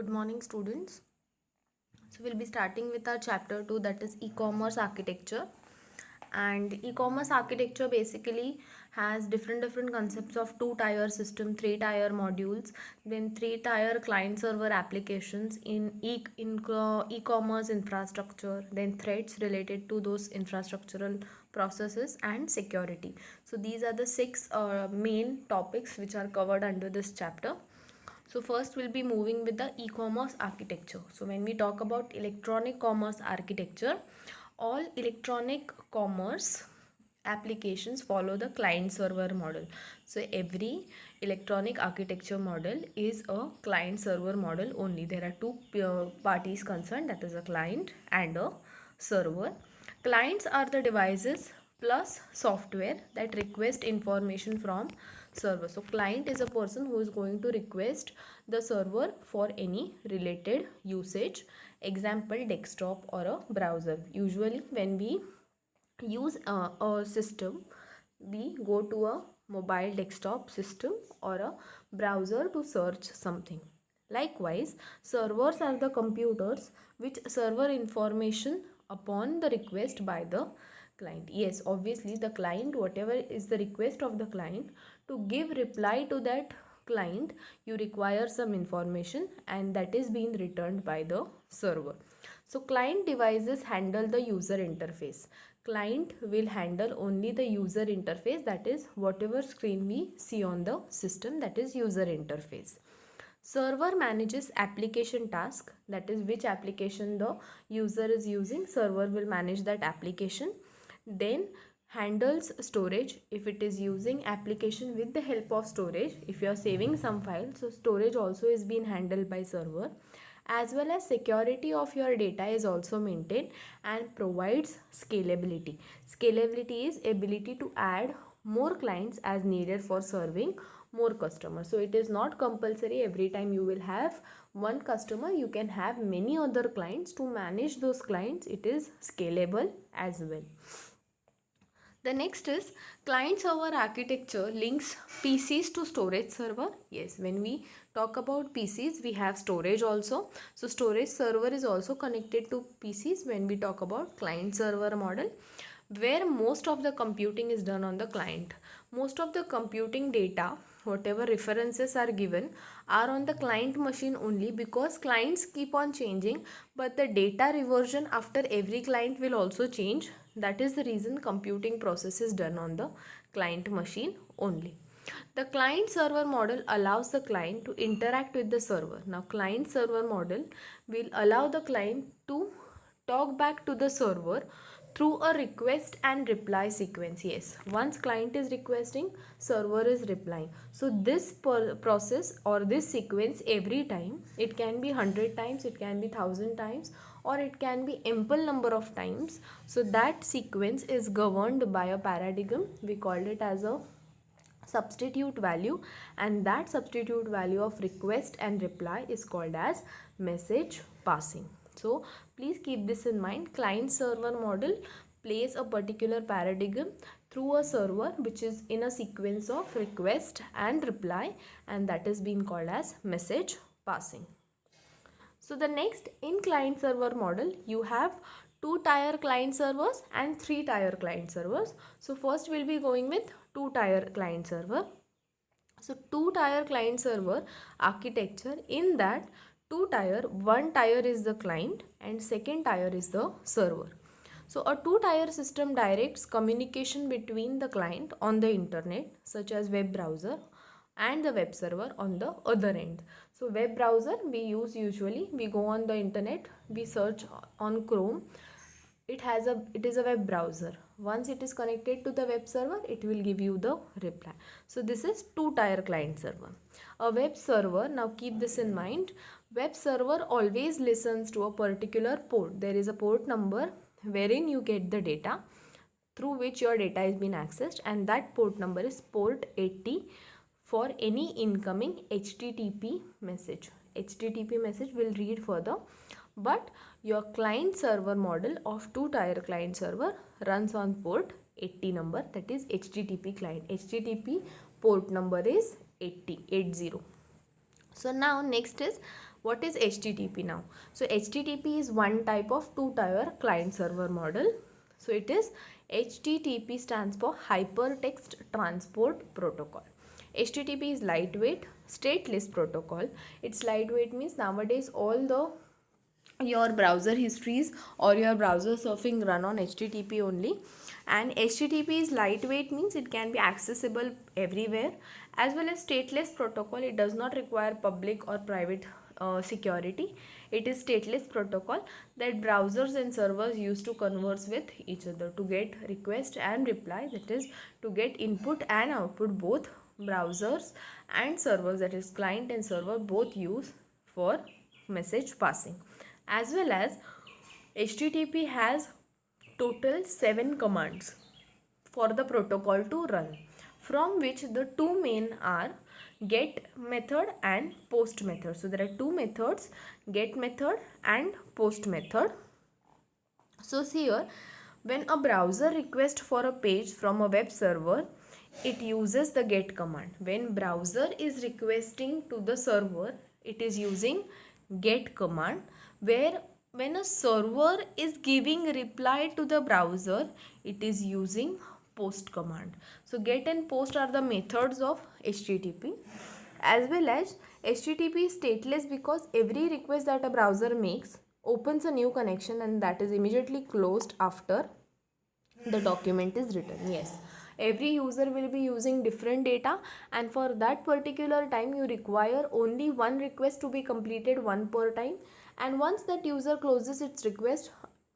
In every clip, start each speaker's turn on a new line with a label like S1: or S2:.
S1: Good morning, students. So we'll be starting with our chapter 2, that is e-commerce architecture. And e-commerce architecture basically has different concepts of two-tier system, three-tier modules, then three-tier client-server applications in e-commerce infrastructure, then threats related to those infrastructural processes and security. So these are the six main topics which are covered under this chapter. So first we'll be moving with the e-commerce architecture. So when we talk about electronic commerce architecture, all electronic commerce applications follow the client server model. So every electronic architecture model is a client server model only. There are two parties concerned, that is a client and a server. Clients are the devices plus software that request information from server. So client is a person who is going to request the server for any related usage, example desktop or a browser. Usually when we use a system, we go to a mobile desktop system or a browser to search something. Likewise, servers are the computers which server information upon the request by the client. Yes, obviously the client, whatever is the request of the client, to give reply to that client, you require some information and that is being returned by the server. So client devices handle the user interface. Client will handle only the user interface, that is whatever screen we see on the system, that is user interface. Server manages application task, that is which application the user is using, server will manage that application. Then handles storage, if it is using application with the help of storage, if you are saving some files, so storage also is being handled by server. As well as security of your data is also maintained and provides scalability. Scalability is ability to add more clients as needed for serving more customers. So it is not compulsory every time you will have one customer, you can have many other clients. To manage those clients, it is scalable as well. The next is client server architecture links PCs to storage server. Yes, when we talk about PCs, we have storage also. So storage server is also connected to PCs when we talk about client server model, where most of the computing is done on the client. Most of the computing data, whatever references are given, are on the client machine only, because clients keep on changing, but the data reversion after every client will also change. That is the reason computing process is done on the client machine only. The client server model allows the client to interact with the server. Now client server model will allow the client to talk back to the server through a request and reply sequence. Yes, once client is requesting, server is replying. So this process or this sequence, every time, it can be 100 times, it can be 1000 times, or it can be ample number of times. So that sequence is governed by a paradigm. We called it as a substitute value, and that substitute value of request and reply is called as message passing. So please keep this in mind. Client server model plays a particular paradigm through a server which is in a sequence of request and reply, and that is being called as message passing. So the next, in client server model, you have two-tier client servers and three-tier client servers. So first we'll be going with two-tier client server. So two-tier client server architecture, in that two tier, one tier is the client and second tier is the server. So a two-tier system directs communication between the client on the internet, such as web browser, and the web server on the other end. So web browser we use, usually we go on the internet, we search on Chrome. It is a web browser. Once it is connected to the web server, it will give you the reply. So this is two-tier client server. A web server, now keep this in mind, web server always listens to a particular port. There is a port number wherein you get the data, through which your data is being accessed, and that port number is port 80 for any incoming HTTP message. HTTP message will read further, but your client server model of two-tier client server runs on port 80 number, that is HTTP client. HTTP port number is 80. So now next is What is HTTP now? So HTTP is one type of two-tier client server model. So it is HTTP stands for Hypertext Transport Protocol. HTTP is lightweight stateless protocol. It's lightweight means nowadays all the your browser histories or your browser surfing run on HTTP only, and HTTP is lightweight means it can be accessible everywhere, as well as stateless protocol. It does not require public or private security. It is stateless protocol that browsers and servers use to converse with each other, to get request and reply, that is to get input and output. Both browsers and servers, that is client and server, both use for message passing. As well as HTTP has total 7 commands for the protocol to run, from which the two main are get method and post method. So there are two methods, get method and post method. So here, when a browser requests for a page from a web server, it uses the get command. When browser is requesting to the server, it is using get command, where when a server is giving reply to the browser, it is using post command. So get and post are the methods of HTTP. As well as HTTP is stateless because every request that a browser makes opens a new connection, and that is immediately closed after the document is written. Yes, every user will be using different data, and for that particular time you require only one request to be completed, one per time. And once that user closes its request,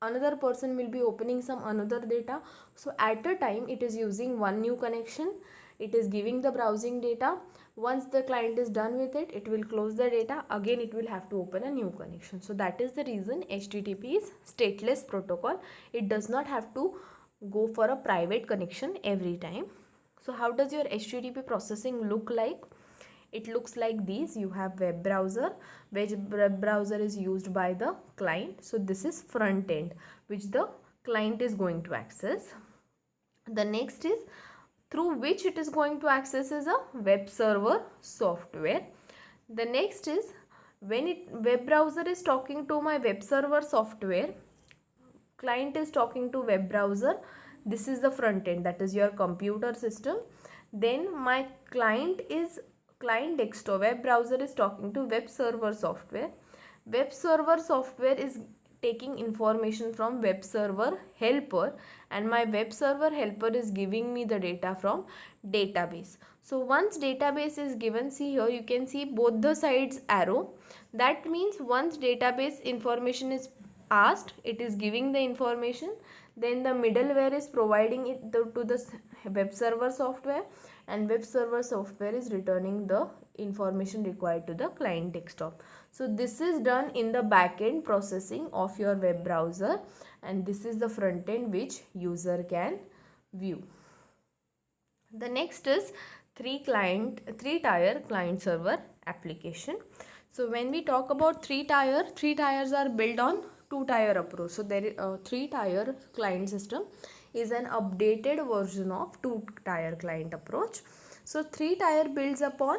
S1: another person will be opening some another data. So at a time it is using one new connection, it is giving the browsing data. Once the client is done with it, it will close the data, again it will have to open a new connection. So that is the reason HTTP is stateless protocol. It does not have to go for a private connection every time. So how does your HTTP processing look like? It looks like these. You have web browser, which web browser is used by the client. So this is front end, which the client is going to access. The next is through which it is going to access is a web server software. The next is when web browser is talking to my web server software, client is talking to web browser. This is the front end, that is your computer system. Then my client desktop, web browser is talking to web server software. Web server software is taking information from web server helper, and my web server helper is giving me the data from database. So once database is given, see here you can see both the sides arrow. That means once database information is asked, it is giving the information, then the middleware is providing it to the web server software, and web server software is returning the information required to the client desktop. So this is done in the backend processing of your web browser, and this is the front end which user can view. The next is three-tier client server application. So when we talk about three tiers are built on two-tier approach. So there is a three-tier client system is an updated version of two-tier client approach. So three-tier builds upon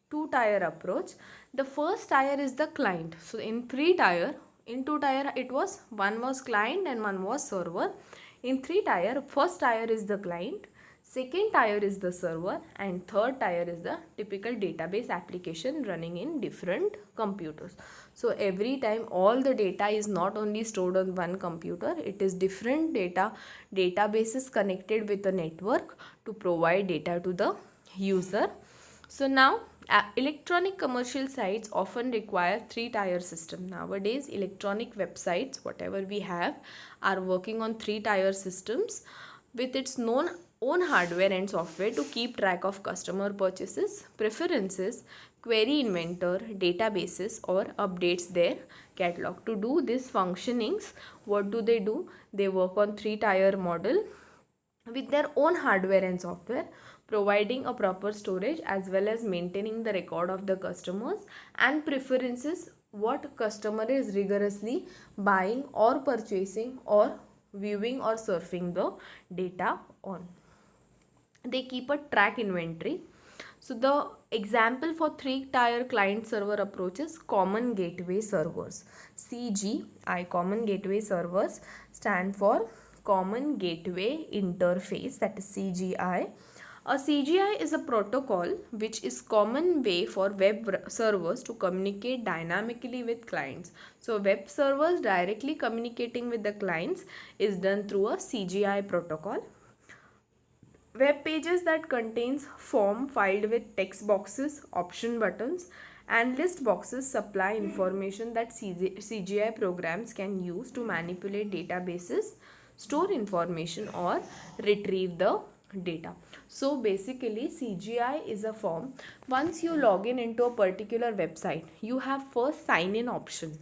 S1: two-tier approach. The first tier is the client. So in three-tier, in two-tier it was one was client and one was server. In three-tier, first tier is the client, second tier is the server, and third tier is the typical database application running in different computers. So every time all the data is not only stored on one computer, it is different databases connected with a network to provide data to the user. So now electronic commercial sites often require three-tier system. Nowadays electronic websites, whatever we have, are working on three-tier systems with its own hardware and software to keep track of customer purchases, preferences, query inventor, databases, or updates their catalog. To do these functionings, what do? They work on three-tier model with their own hardware and software, providing a proper storage as well as maintaining the record of the customers and preferences, what customer is rigorously buying or purchasing or viewing or surfing the data on. They keep a track inventory. So the example for three-tier client server approach is common gateway servers. CGI, common gateway servers, stand for common gateway interface, that is CGI. A CGI is a protocol which is common way for web servers to communicate dynamically with clients. So web servers directly communicating with the clients is done through a CGI protocol. Web pages that contains form filed with text boxes, option buttons and list boxes supply information that CGI programs can use to manipulate databases, store information or retrieve the data. So basically CGI is a form. Once you log in into a particular website, you have first sign in option.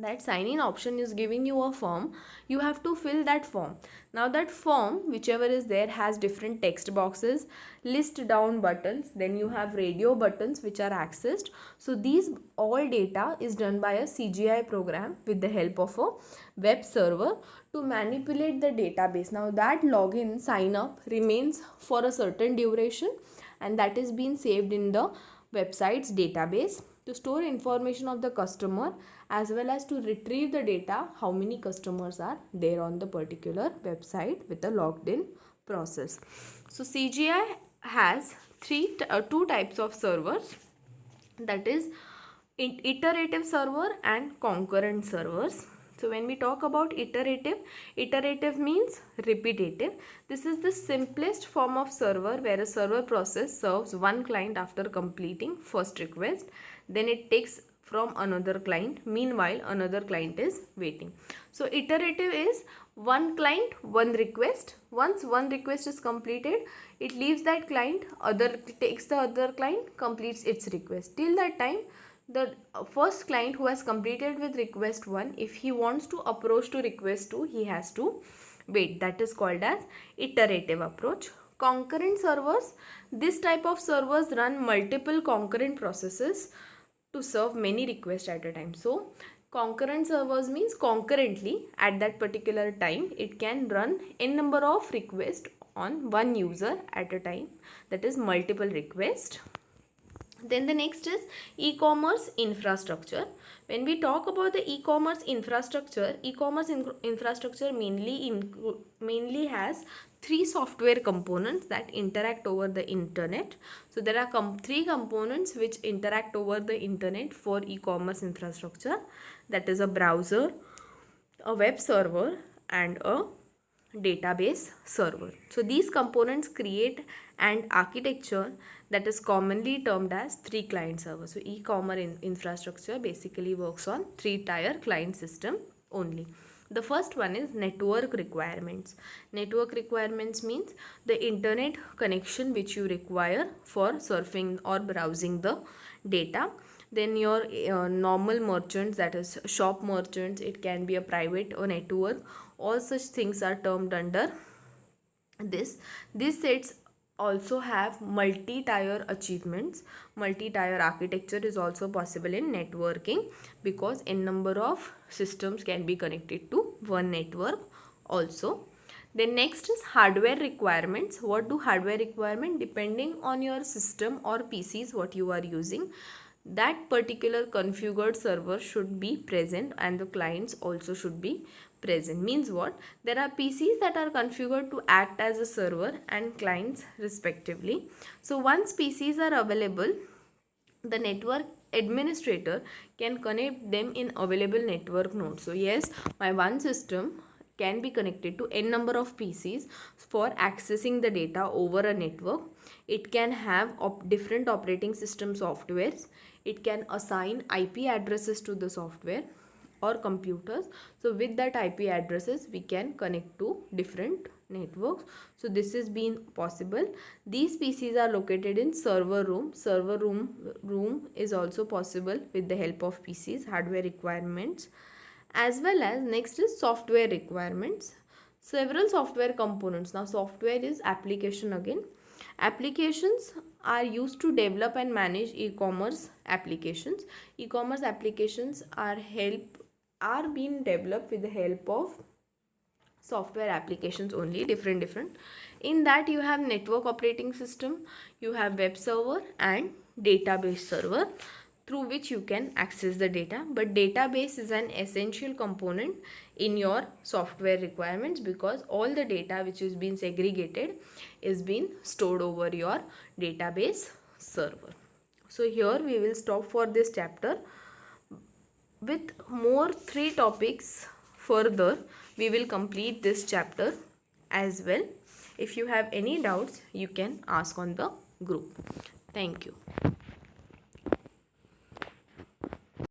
S1: That sign in option is giving you a form. You have to fill that form. Now that form, whichever is there, has different text boxes, list down buttons, then you have radio buttons which are accessed. So these all data is done by a CGI program with the help of a web server to manipulate the database. Now that login sign up remains for a certain duration and that is being saved in the website's database to store information of the customer as well as to retrieve the data how many customers are there on the particular website with the logged in process. So CGI has two types of servers, that is iterative server and concurrent servers. So when we talk about iterative means repetitive. This is the simplest form of server where a server process serves one client after completing first request. Then it takes from another client. Meanwhile, another client is waiting. So iterative is one client, one request. Once one request is completed, it leaves that client, takes the other client, completes its request. Till that time, the first client who has completed with request 1, if he wants to approach to request 2, he has to wait. That is called as iterative approach. Concurrent servers, this type of servers run multiple concurrent processes to serve many requests at a time. So concurrent servers means concurrently at that particular time it can run n number of requests on one user at a time, that is multiple requests. Then the next is e-commerce infrastructure. When we talk about the e-commerce infrastructure, infrastructure mainly has three software components that interact over the internet. So there are three components which interact over the internet for e-commerce infrastructure, that is a browser, a web server and a database server. So these components create an architecture that is commonly termed as three client servers. So e-commerce infrastructure basically works on three-tier client system only. The first one is network requirements. Network requirements means the internet connection which you require for surfing or browsing the data. Then your normal merchants, that is shop merchants, it can be a private or network. All such things are termed under this. These sets also have multi-tier achievements. Multi-tier architecture is also possible in networking because n number of systems can be connected to one network also. Then next is hardware requirements. What do hardware requirement? Depending on your system or PCs what you are using, that particular configured server should be present and the clients also should be present. Means what? There are PCs that are configured to act as a server and clients respectively. So once PCs are available, the network administrator can connect them in available network nodes. So yes, my one system can be connected to n number of PCs for accessing the data over a network. It can have different operating system softwares. It can assign IP addresses to the software or computers. So with that IP addresses we can connect to different networks. So this is being possible. These PCs are located in server room. Server room is also possible with the help of PCs. Hardware requirements as well as next is software requirements. Several software components. Now software is application again. Applications are used to develop and manage e-commerce applications. E-commerce applications are being developed with the help of software applications only, different. In that you have network operating system, you have web server and database server through which you can access the data. But database is an essential component in your software requirements, because all the data which is being segregated is being stored over your database server. So here we will stop for this chapter. With more 3 topics further, we will complete this chapter as well. If you have any doubts, you can ask on the group. Thank you.